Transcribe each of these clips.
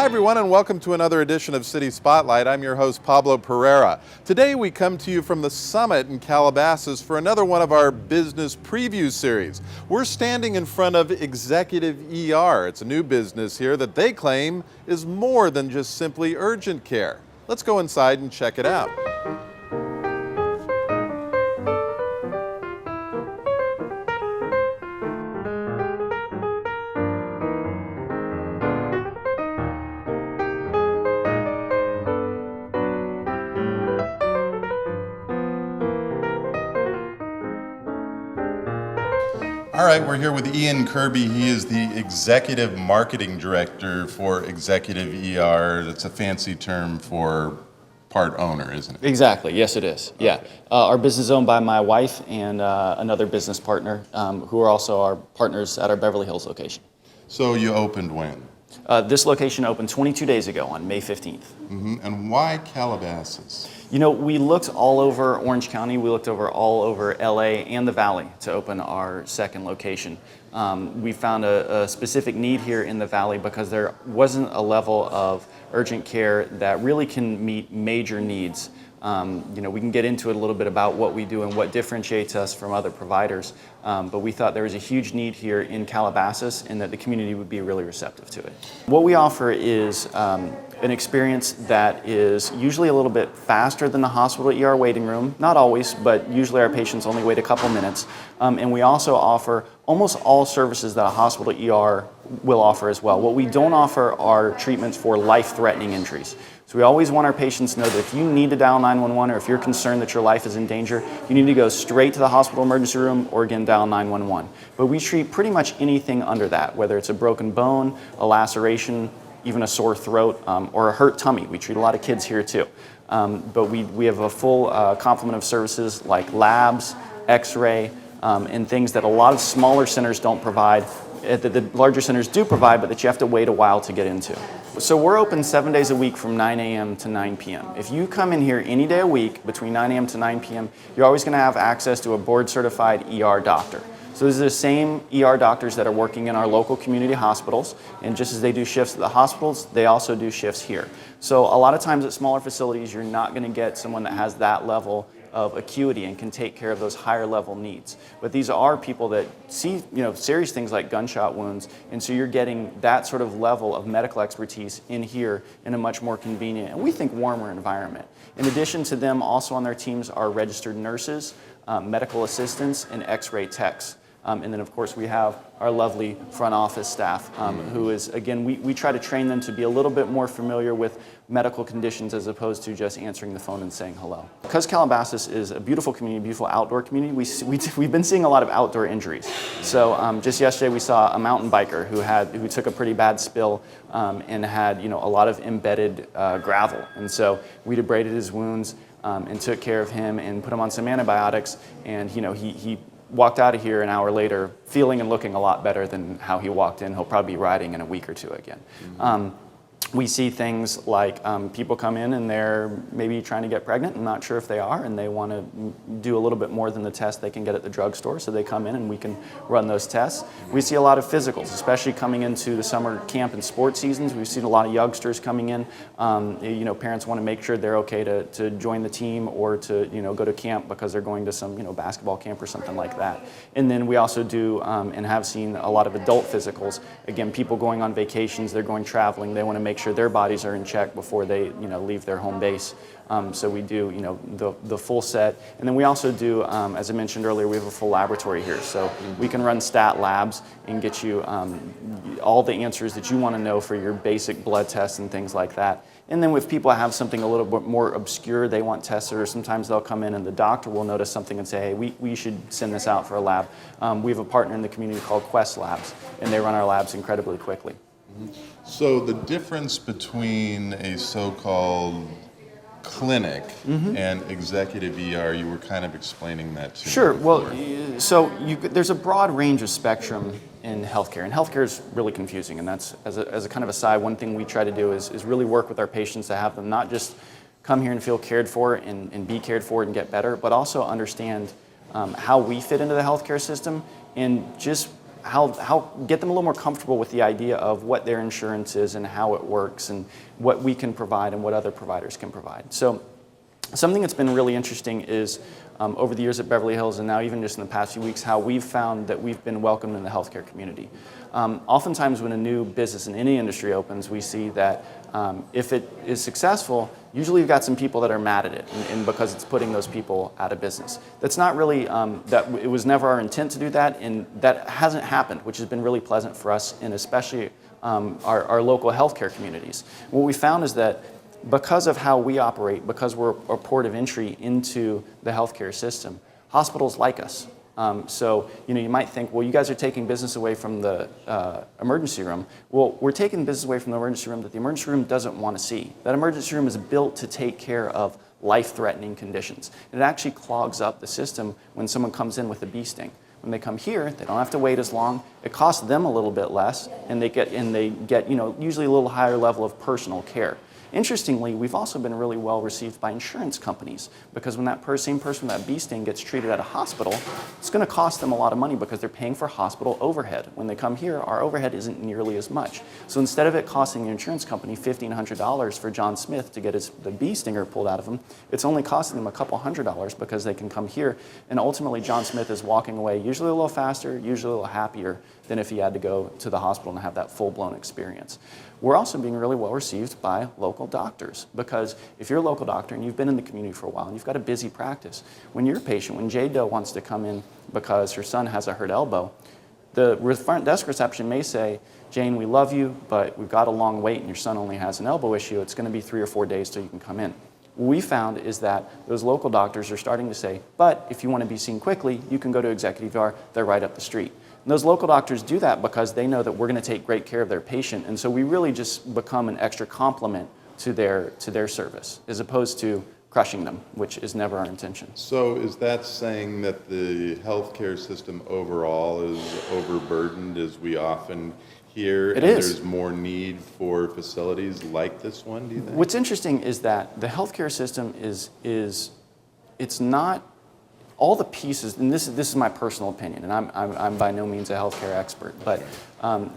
everyone, and welcome to another edition of City Spotlight. I'm your host, Pablo Pereira. Today we come to you from the Summit in Calabasas for another one of our business preview series. We're standing in front of Executive ER. It's a new business here that they claim is more than just simply urgent care. Let's go inside and check it out. All right, we're here with Ian Kirby. He is the Executive Marketing Director for Executive ER. That's a fancy term for part owner, isn't it? Exactly, yes it is, yeah. Our business is owned by my wife and another business partner who are also our partners at our Beverly Hills location. So you opened when? This location opened 22 days ago on May 15th. Mm-hmm. And why Calabasas? You know, we looked all over Orange County, we looked all over LA and the Valley to open our second location. We found a specific need here in the Valley because there wasn't a level of urgent care that really can meet major needs. You know, we can get into it a little bit about what we do and what differentiates us from other providers, but we thought there was a huge need here in Calabasas and that the community would be really receptive to it. What we offer is an experience that is usually a little bit faster than the hospital ER waiting room. Not always, but usually our patients only wait a couple minutes. And we also offer almost all services that a hospital ER will offer as well. What we don't offer are treatments for life-threatening injuries. So we always want our patients to know that if you need to dial 911 or if you're concerned that your life is in danger, you need to go straight to the hospital emergency room or again dial 911. But we treat pretty much anything under that, whether it's a broken bone, a laceration, even a sore throat, or a hurt tummy. We treat a lot of kids here too. But we have a full complement of services like labs, x-ray, and things that a lot of smaller centers don't provide, that the larger centers do provide, but that you have to wait a while to get into. So we're open 7 days a week from 9 a.m. to 9 p.m. If you come in here any day a week between 9 a.m. to 9 p.m., you're always going to have access to a board-certified ER doctor. So these are the same ER doctors that are working in our local community hospitals, and just as they do shifts at the hospitals, they also do shifts here. So a lot of times at smaller facilities, you're not going to get someone that has that level of acuity and can take care of those higher level needs. But these are people that see, you know, serious things like gunshot wounds, and so you're getting that sort of level of medical expertise in here in a much more convenient and we think warmer environment. In addition to them, also on their teams are registered nurses, medical assistants, and x-ray techs. And then, of course, we have our lovely front office staff who is, again, we try to train them to be a little bit more familiar with medical conditions as opposed to just answering the phone and saying hello. Because Calabasas is a beautiful community, beautiful outdoor community, we've been seeing a lot of outdoor injuries. So just yesterday we saw a mountain biker who took a pretty bad spill and had, you know, a lot of embedded gravel. And so we debrided his wounds and took care of him and put him on some antibiotics, and, you know, he walked out of here an hour later feeling and looking a lot better than how he walked in. He'll probably be riding in a week or two again. Mm-hmm. We see things like people come in and they're maybe trying to get pregnant and not sure if they are, and they want to do a little bit more than the test they can get at the drugstore, so they come in and we can run those tests. We see a lot of physicals, especially coming into the summer camp and sports seasons. We've seen a lot of youngsters coming in. You know, parents want to make sure they're okay to join the team or to, you know, go to camp because they're going to some, you know, basketball camp or something like that. And then we also do and have seen a lot of adult physicals. Again, people going on vacations, they're going traveling, they want to make sure their bodies are in check before they, you know, leave their home base. So we do, you know, the full set. And then we also do, as I mentioned earlier, we have a full laboratory here. So we can run stat labs and get you all the answers that you want to know for your basic blood tests and things like that. And then if people have something a little bit more obscure they want tested, or sometimes they'll come in and the doctor will notice something and say, hey, we should send this out for a lab. We have a partner in the community called Quest Labs, and they run our labs incredibly quickly. So the difference between a so-called clinic and executive ER, you were kind of explaining that to me. Sure. Well, so there's a broad range of spectrum in healthcare, and healthcare is really confusing, and that's, as a kind of aside, one thing we try to do is really work with our patients to have them not just come here and feel cared for and be cared for and get better, but also understand how we fit into the healthcare system and just how get them a little more comfortable with the idea of what their insurance is and how it works and what we can provide and what other providers can provide. So something that's been really interesting is over the years at Beverly Hills, and now even just in the past few weeks, how we've found that we've been welcomed in the healthcare community. Oftentimes when a new business in any industry opens, we see that if it is successful, usually you've got some people that are mad at it, and because it's putting those people out of business. That's not really, it was never our intent to do that, and that hasn't happened, which has been really pleasant for us, and especially our local healthcare communities. What we found is that because of how we operate, because we're a port of entry into the healthcare system, hospitals like us. So, you might think, well, you guys are taking business away from the emergency room. Well, we're taking business away from the emergency room that the emergency room doesn't want to see. That emergency room is built to take care of life-threatening conditions. It actually clogs up the system when someone comes in with a bee sting. When they come here, they don't have to wait as long. It costs them a little bit less, and they get usually a little higher level of personal care. Interestingly, we've also been really well received by insurance companies, because when that same person with that bee sting gets treated at a hospital, it's going to cost them a lot of money because they're paying for hospital overhead. When they come here, our overhead isn't nearly as much. So instead of it costing the insurance company $1,500 for John Smith to get the bee stinger pulled out of him, it's only costing them a couple $100 because they can come here, and ultimately John Smith is walking away usually a little faster, usually a little happier than if he had to go to the hospital and have that full-blown experience. We're also being really well received by local doctors, because if you're a local doctor and you've been in the community for a while and you've got a busy practice, when you're a patient, when Jade Doe wants to come in because her son has a hurt elbow, the front desk reception may say, Jane, we love you, but we've got a long wait and your son only has an elbow issue. It's going to be 3 or 4 days till you can come in. What we found is that those local doctors are starting to say, but if you want to be seen quickly, you can go to Executive ER, they're right up the street. And those local doctors do that because they know that we're going to take great care of their patient, and so we really just become an extra complement to their service, as opposed to crushing them, which is never our intention. So is that saying that the healthcare system overall is overburdened, as we often hear? It is. There's more need for facilities like this one, do you think? What's interesting is that the healthcare system it's not all the pieces, and this is my personal opinion, and I'm by no means a healthcare expert, but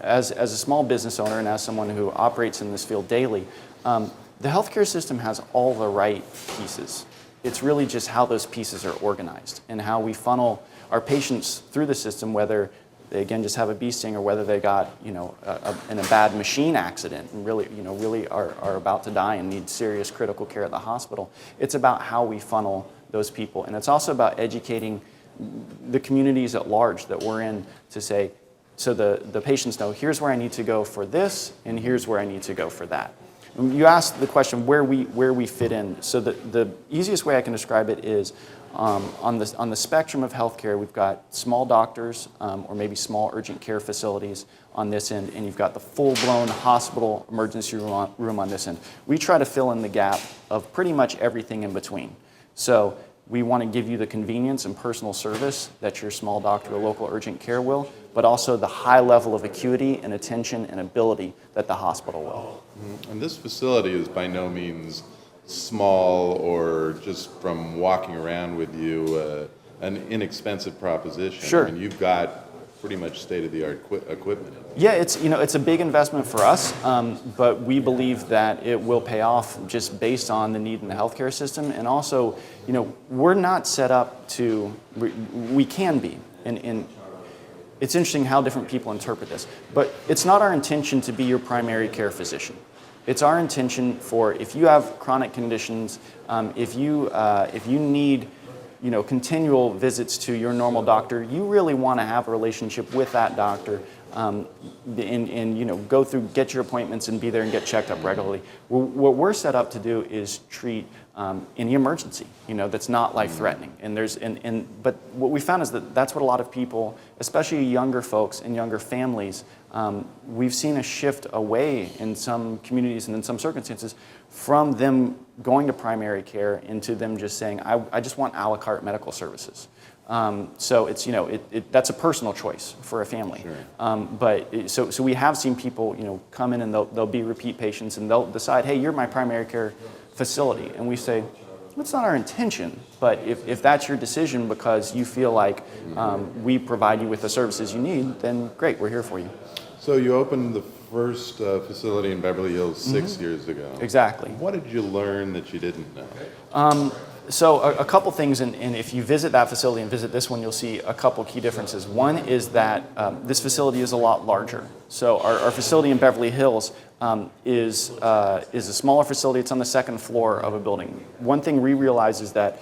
as a small business owner and as someone who operates in this field daily, the healthcare system has all the right pieces. It's really just how those pieces are organized and how we funnel our patients through the system, whether they again just have a bee sting or whether they got in a bad machine accident and really are about to die and need serious critical care at the hospital. It's about how we funnel those people, and it's also about educating the communities at large that we're in to say, so the patients know, here's where I need to go for this, and here's where I need to go for that. You asked the question where we fit in. So the easiest way I can describe it is on the spectrum of healthcare, we've got small doctors or maybe small urgent care facilities on this end, and you've got the full-blown hospital emergency room on this end. We try to fill in the gap of pretty much everything in between. So we want to give you the convenience and personal service that your small doctor or local urgent care will, but also the high level of acuity and attention and ability that the hospital will. And this facility is by no means small or, just from walking around with you, an inexpensive proposition. Sure. I mean, you've got pretty much state-of-the-art equipment. Yeah, it's a big investment for us, but we believe that it will pay off just based on the need in the healthcare system, and also, we're not set up to. We can be, and it's interesting how different people interpret this, but it's not our intention to be your primary care physician. It's our intention for, if you have chronic conditions, if you need continual visits to your normal doctor, you really want to have a relationship with that doctor and go through, get your appointments and be there and get checked up regularly. What we're set up to do is treat any emergency, that's not life-threatening. But what we found is that that's what a lot of people, especially younger folks and younger families, we've seen a shift away in some communities and in some circumstances from them going to primary care into them just saying, I just want a la carte medical services. So it's, that's a personal choice for a family. Sure. So we have seen people, come in and they'll be repeat patients and they'll decide, hey, you're my primary care facility. And we say, It's not our intention, but if that's your decision because you feel like we provide you with the services you need, then great, we're here for you. So you opened the first facility in Beverly Hills 6 years ago. Exactly. What did you learn that you didn't know? So a couple things, and if you visit that facility and visit this one, you'll see a couple key differences. One is that this facility is a lot larger. So our facility in Beverly Hills is a smaller facility. It's on the second floor of a building. One thing we realize is that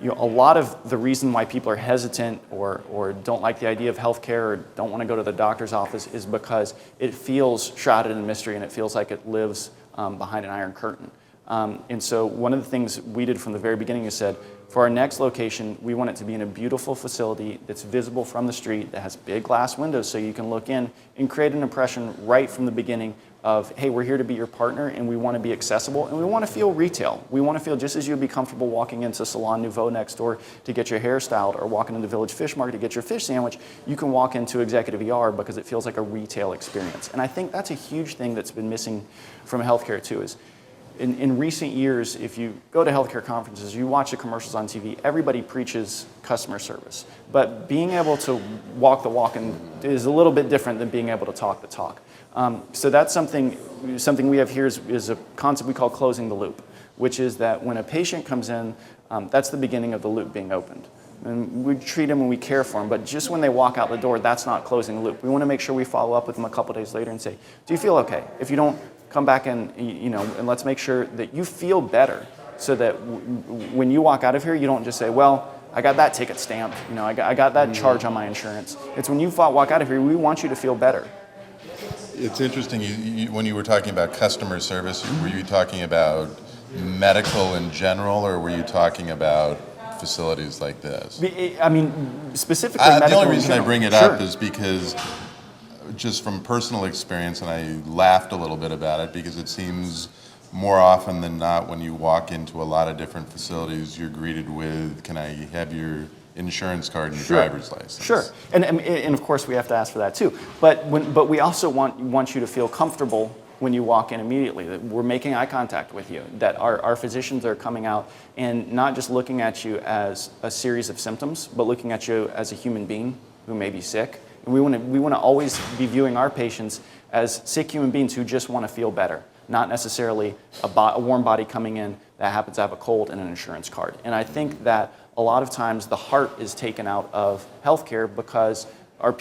a lot of the reason why people are hesitant or don't like the idea of healthcare or don't want to go to the doctor's office is because it feels shrouded in mystery and it feels like it lives behind an iron curtain. And so one of the things we did from the very beginning is said, for our next location, we want it to be in a beautiful facility that's visible from the street, that has big glass windows so you can look in and create an impression right from the beginning of, hey, we're here to be your partner and we want to be accessible and we want to feel retail. We want to feel just as you'd be comfortable walking into Salon Nouveau next door to get your hair styled or walking into Village Fish Market to get your fish sandwich, you can walk into Executive ER because it feels like a retail experience. And I think that's a huge thing that's been missing from healthcare too is in recent years, if you go to healthcare conferences, you watch the commercials on TV, everybody preaches customer service. But being able to walk the walk is a little bit different than being able to talk the talk. So that's something we have here is a concept we call closing the loop, which is that when a patient comes in, that's the beginning of the loop being opened. And we treat them and we care for them, but just when they walk out the door, that's not closing the loop. We want to make sure we follow up with them a couple days later and say, do you feel okay? If you don't, come back and let's make sure that you feel better so that when you walk out of here, you don't just say, well, I got that ticket stamped, I got that charge on my insurance. It's when you walk out of here, we want you to feel better. It's interesting, when you were talking about customer service, were you talking about medical in general, or were you talking about facilities like this? I mean, specifically medical. The only reason I bring it up Sure. is because just from personal experience, and I laughed a little bit about it because it seems more often than not when you walk into a lot of different facilities, you're greeted with, can I have your insurance card and your driver's license? Sure, and of course we have to ask for that too. But we also want you to feel comfortable when you walk in immediately, that we're making eye contact with you, that our physicians are coming out and not just looking at you as a series of symptoms, but looking at you as a human being who may be sick. And we want to always be viewing our patients as sick human beings who just want to feel better, not necessarily a warm body coming in that happens to have a cold and an insurance card. And I think that a lot of times the heart is taken out of healthcare because our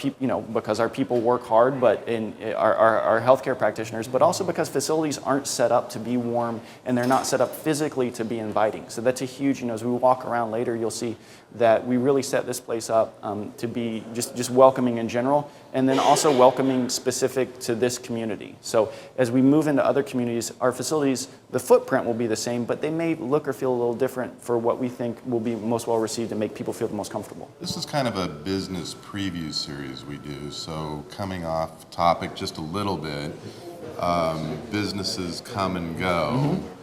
people work hard, but our healthcare practitioners, but also because facilities aren't set up to be warm and they're not set up physically to be inviting. So that's a huge, as we walk around later, you'll see that we really set this place up to be just welcoming in general, and then also welcoming specific to this community. So as we move into other communities, our facilities, the footprint will be the same, but they may look or feel a little different for what we think will be most well received and make people feel the most comfortable. This is kind of a business preview series we do, so coming off topic just a little bit, businesses come and go. Mm-hmm.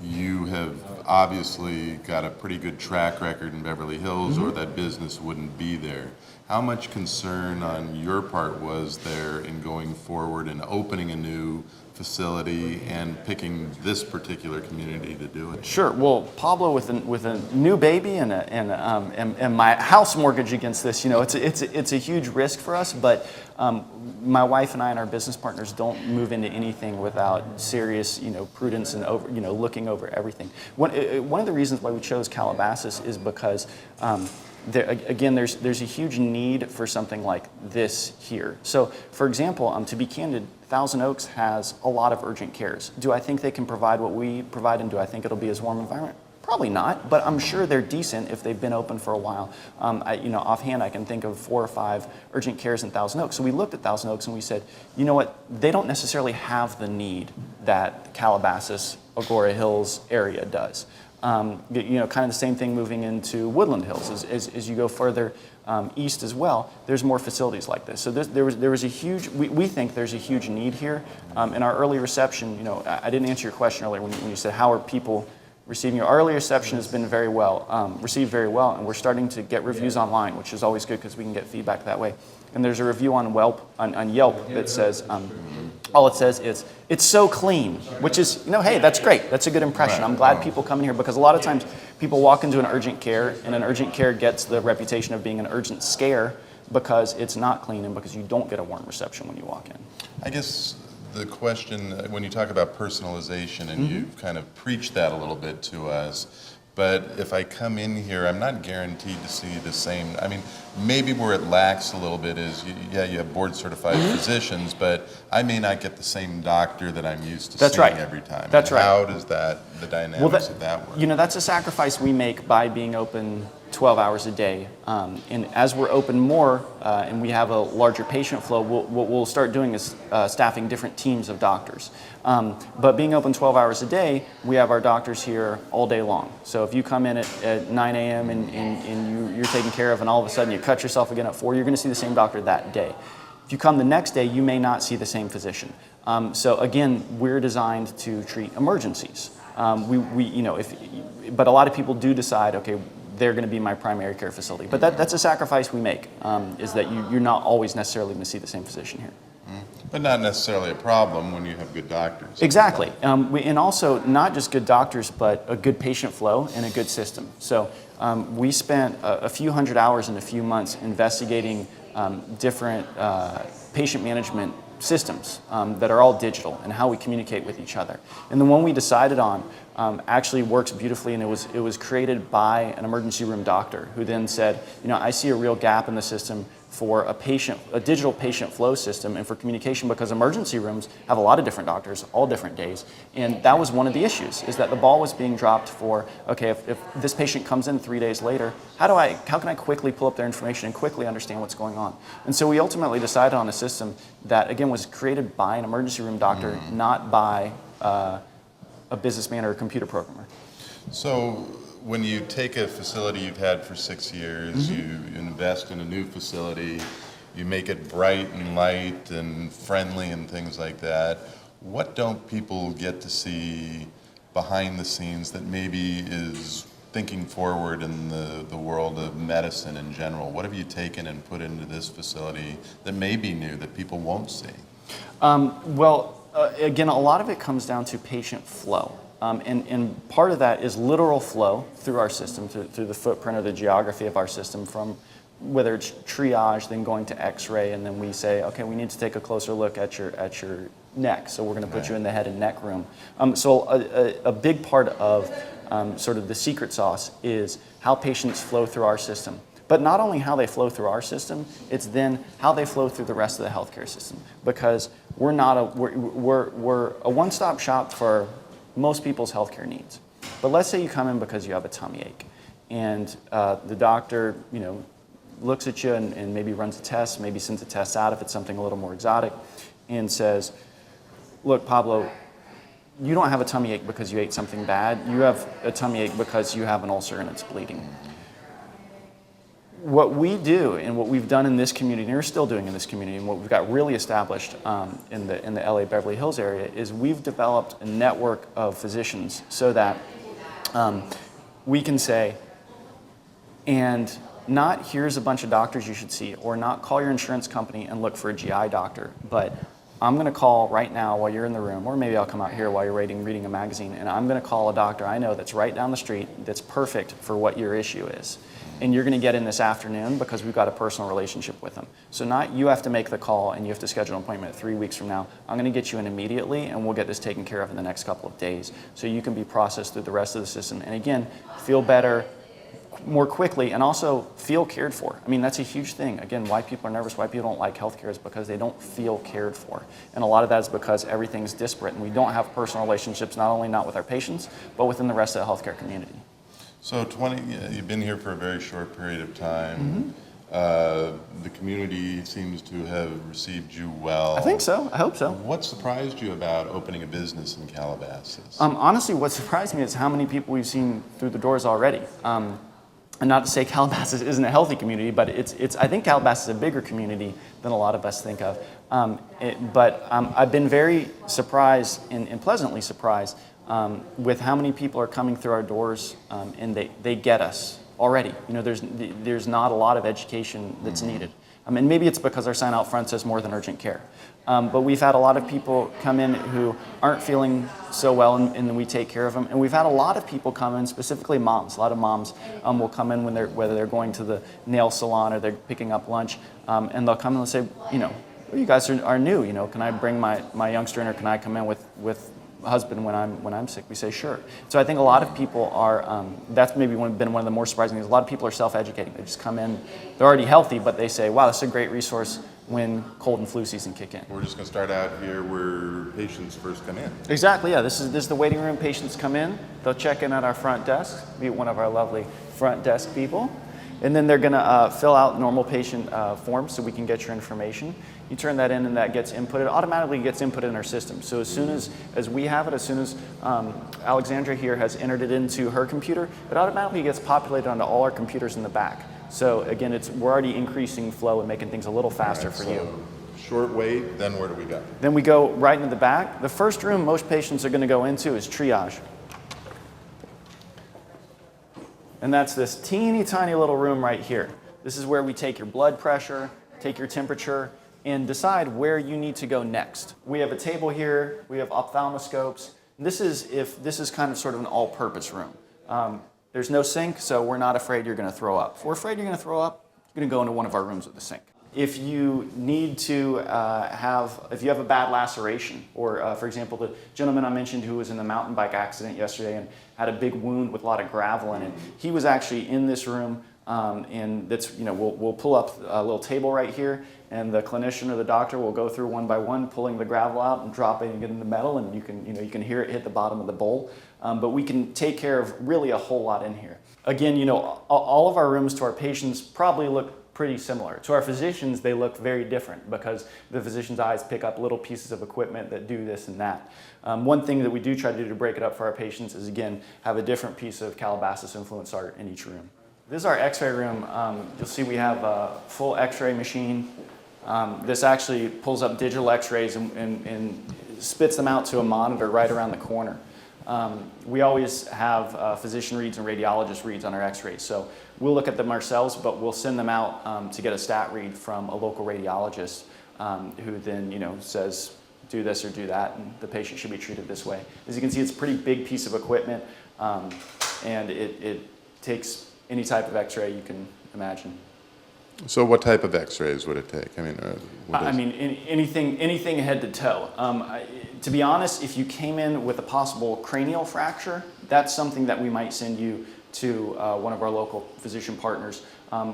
You have obviously got a pretty good track record in Beverly Hills, Mm-hmm. or that business wouldn't be there. How much concern on your part was there in going forward and opening a new facility and picking this particular community to do it? Sure. Well, Pablo, with a new baby and my house mortgage against this, it's a huge risk for us. But my wife and I and our business partners don't move into anything without serious, prudence and looking over everything. One of the reasons why we chose Calabasas is because there's a huge need for something like this here. So, for example, to be candid, Thousand Oaks has a lot of urgent cares. Do I think they can provide what we provide, and do I think it'll be as warm an environment? Probably not, but I'm sure they're decent if they've been open for a while. Offhand, I can think of 4 or 5 urgent cares in Thousand Oaks. So we looked at Thousand Oaks and we said, you know what? They don't necessarily have the need that Calabasas, Agora Hills area does. Kind of the same thing moving into Woodland Hills. As you go further east as well, there's more facilities like this. So there was a huge, we think there's a huge need here. In our early reception, I didn't answer your question earlier when you said, how are people receiving your early reception has been received very well, and we're starting to get reviews online, which is always good because we can get feedback that way. And there's a review on Yelp that says, All it says is, it's so clean, which is, hey, that's great. That's a good impression. Right. I'm glad people come in here, because a lot of times people walk into an urgent care, and an urgent care gets the reputation of being an urgent scare because it's not clean and because you don't get a warm reception when you walk in. I guess the question, when you talk about personalization, and you've kind of preached that a little bit to us, but if I come in here, I'm not guaranteed to see the same. I mean, maybe where it lacks a little bit is, you have board-certified physicians, but I may not get the same doctor that I'm used to seeing every time. That's right. How does the dynamics of that work? That's a sacrifice we make by being open 12 hours a day. And as we're open more and we have a larger patient flow, what we'll start doing is staffing different teams of doctors. But being open 12 hours a day, we have our doctors here all day long. So if you come in at 9 a.m. and you're taken care of, and all of a sudden you cut yourself again at 4, you're going to see the same doctor that day. If you come the next day, you may not see the same physician. So again, we're designed to treat emergencies. But a lot of people do decide, okay, they're going to be my primary care facility. But that's a sacrifice we make, is that you're not always necessarily going to see the same physician here. But not necessarily a problem when you have good doctors. Exactly. And also not just good doctors, but a good patient flow and a good system. So we spent a few hundred hours in a few months investigating different patient management systems that are all digital, and how we communicate with each other. And the one we decided on actually works beautifully, and it was created by an emergency room doctor who then said, I see a real gap in the system for a digital patient flow system and for communication, because emergency rooms have a lot of different doctors, all different days. And that was one of the issues, is that the ball was being dropped for, okay, if this patient comes in 3 days later, how can I quickly pull up their information and quickly understand what's going on? And so we ultimately decided on a system that, again, was created by an emergency room doctor, not by a businessman or a computer programmer. So when you take a facility you've had for 6 years, you invest in a new facility, you make it bright and light and friendly and things like that, what don't people get to see behind the scenes that maybe is thinking forward in the world of medicine in general? What have you taken and put into this facility that may be new that people won't see? Again, a lot of it comes down to patient flow. And part of that is literal flow through our system, through the footprint or the geography of our system, from whether it's triage, then going to x-ray, and then we say, okay, we need to take a closer look at your neck, so we're going to put you in the head and neck room. So a big part of sort of the secret sauce is how patients flow through our system. But not only how they flow through our system, it's then how they flow through the rest of the healthcare system. Because we're a one-stop shop for most people's healthcare needs. But let's say you come in because you have a tummy ache, and the doctor, looks at you and maybe runs a test, maybe sends a test out if it's something a little more exotic, and says, look, Pablo, you don't have a tummy ache because you ate something bad. You have a tummy ache because you have an ulcer and it's bleeding. What we do and what we've done in this community, and we're still doing in this community, and what we've got really established in the LA Beverly Hills area, is we've developed a network of physicians so that we can say, and not here's a bunch of doctors you should see, or not call your insurance company and look for a GI doctor, but I'm going to call right now while you're in the room, or maybe I'll come out here while you're reading a magazine, and I'm going to call a doctor I know that's right down the street that's perfect for what your issue is. And you're going to get in this afternoon because we've got a personal relationship with them. So not you have to make the call and you have to schedule an appointment 3 weeks from now. I'm going to get you in immediately, and we'll get this taken care of in the next couple of days so you can be processed through the rest of the system. And again, feel better more quickly and also feel cared for. I mean, that's a huge thing. Again, why people are nervous, why people don't like healthcare is because they don't feel cared for. And a lot of that is because everything's disparate and we don't have personal relationships, not only not with our patients, but within the rest of the healthcare community. So you've been here for a very short period of time. The community seems to have received you well. I think so. I hope so. What surprised you about opening a business in Calabasas? Honestly, what surprised me is how many people we've seen through the doors already. And not to say Calabasas isn't a healthy community, but I think Calabasas is a bigger community than a lot of us think of. But I've been very surprised and pleasantly surprised with how many people are coming through our doors, and they get us already. There's not a lot of education that's needed. And maybe it's because our sign out front says more than urgent care. But we've had a lot of people come in who aren't feeling so well, and we take care of them. And we've had a lot of people come in, specifically moms. A lot of moms will come in whether they're going to the nail salon or they're picking up lunch, and they'll come in and say, you guys are new. Can I bring my youngster in, or can I come in with husband when I'm sick? We say sure. So I think a lot of people are. That's maybe been one of the more surprising things. A lot of people are self-educating. They just come in, they're already healthy, but they say, "Wow, this is a great resource when cold and flu season kick in." We're just going to start out here where patients first come in. Exactly. Yeah. This is the waiting room. Patients come in. They'll check in at our front desk. Meet one of our lovely front desk people. And then they're going to fill out normal patient forms so we can get your information. You turn that in, and that gets inputted. Automatically gets inputted in our system. So as soon as we have it, as soon as Alexandra here has entered it into her computer, it automatically gets populated onto all our computers in the back. So again, we're already increasing flow and making things a little faster for you. Short wait, then where do we go? Then we go right into the back. The first room most patients are going to go into is triage. And that's this teeny tiny little room right here. This is where we take your blood pressure, take your temperature, and decide where you need to go next. We have a table here, we have ophthalmoscopes. This is kind of sort of an all-purpose room. There's no sink, so we're not afraid you're going to throw up. If we're afraid you're going to throw up, you're going to go into one of our rooms with a sink. If you need to if you have a bad laceration, or for example, the gentleman I mentioned who was in the mountain bike accident yesterday and had a big wound with a lot of gravel in it, he was actually in this room, and that's, we'll pull up a little table right here, and the clinician or the doctor will go through one by one, pulling the gravel out and dropping it in the metal, and you can hear it hit the bottom of the bowl. But we can take care of really a whole lot in here. Again, all of our rooms to our patients probably look pretty similar. To our physicians, they look very different because the physician's eyes pick up little pieces of equipment that do this and that. One thing that we do try to do to break it up for our patients is, again, have a different piece of Calabasas influence art in each room. This is our x-ray room. You'll see we have a full x-ray machine. This actually pulls up digital x-rays and spits them out to a monitor right around the corner. We always have physician reads and radiologist reads on our x-rays. So we'll look at them ourselves, but we'll send them out to get a stat read from a local radiologist who then says, do this or do that, and the patient should be treated this way. As you can see, it's a pretty big piece of equipment, and it takes any type of x-ray you can imagine. So what type of x-rays would it take? Anything head to toe. To be honest, if you came in with a possible cranial fracture, that's something that we might send you to one of our local physician partners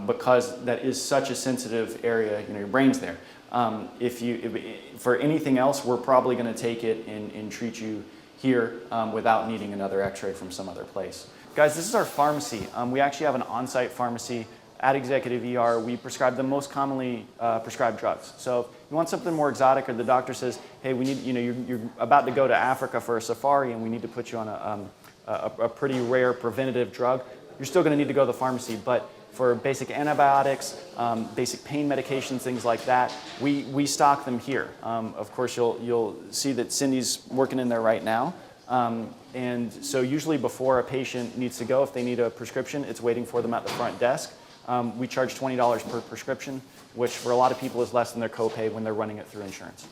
because that is such a sensitive area. Your brain's there. For anything else, we're probably going to take it and treat you here without needing another x-ray from some other place. Guys, this is our pharmacy. We actually have an on-site pharmacy. At Executive ER, we prescribe the most commonly prescribed drugs. So if you want something more exotic, or the doctor says, hey, we need, you're about to go to Africa for a safari and we need to put you on a pretty rare preventative drug, you're still going to need to go to the pharmacy. But for basic antibiotics, basic pain medications, things like that, we stock them here. Of course, you'll see that Cindy's working in there right now. And so usually before a patient needs to go, if they need a prescription, it's waiting for them at the front desk. We charge $20 per prescription, which for a lot of people is less than their copay when they're running it through insurance.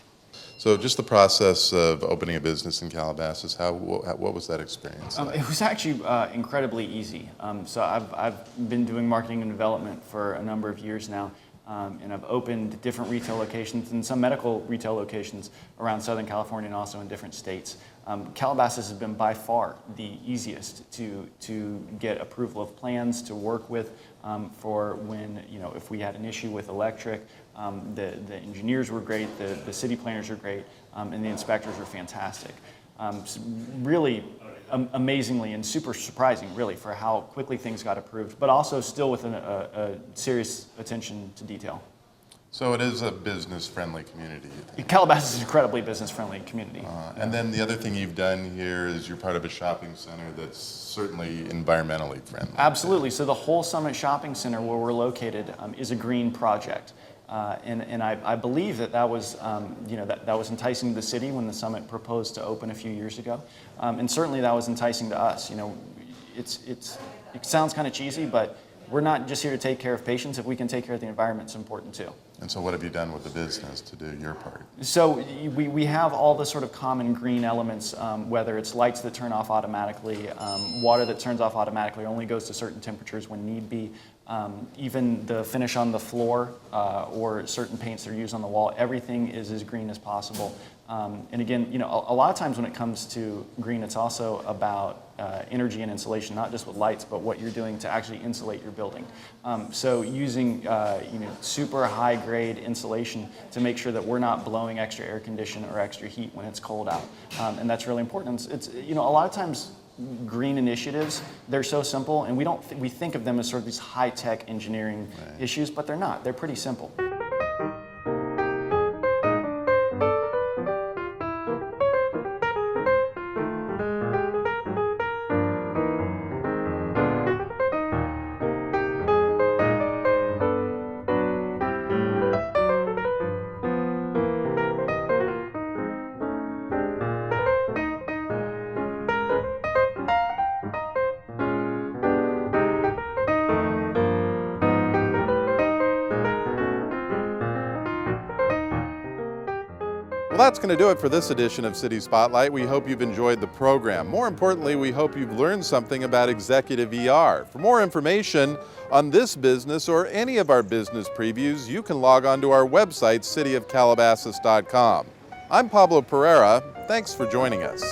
So just the process of opening a business in Calabasas, what was that experience like? It was actually incredibly easy. So I've been doing marketing and development for a number of years now, and I've opened different retail locations and some medical retail locations around Southern California and also in different states. Calabasas has been by far the easiest to get approval of plans to work with for when, if we had an issue with electric. The engineers were great, the city planners were great, and the inspectors were fantastic. Really amazingly and super surprising, really, for how quickly things got approved, but also still with a serious attention to detail. So it is a business-friendly community. Calabasas is an incredibly business-friendly community. And then the other thing you've done here is you're part of a shopping center that's certainly environmentally friendly. Absolutely. So the whole Summit Shopping Center where we're located is a green project. And I believe that was, that was enticing to the city when the Summit proposed to open a few years ago. And certainly that was enticing to us. It sounds kind of cheesy, but we're not just here to take care of patients. If we can take care of the environment, it's important too. And so what have you done with the business to do your part? So we have all the sort of common green elements, whether it's lights that turn off automatically, water that turns off automatically, only goes to certain temperatures when need be, even the finish on the floor or certain paints that are used on the wall, everything is as green as possible. And again, you know, a lot of times when it comes to green, it's also about energy and insulation, not just with lights, but what you're doing to actually insulate your building. So using super high grade insulation to make sure that we're not blowing extra air condition or extra heat when it's cold out. And that's really important. It's a lot of times green initiatives, they're so simple, and we think of them as sort of these high-tech engineering issues, but they're not. They're pretty simple. Well, that's going to do it for this edition of City Spotlight. We hope you've enjoyed the program. More importantly, we hope you've learned something about executive ER. For more information on this business or any of our business previews, you can log on to our website, cityofcalabasas.com. I'm Pablo Pereira. Thanks for joining us.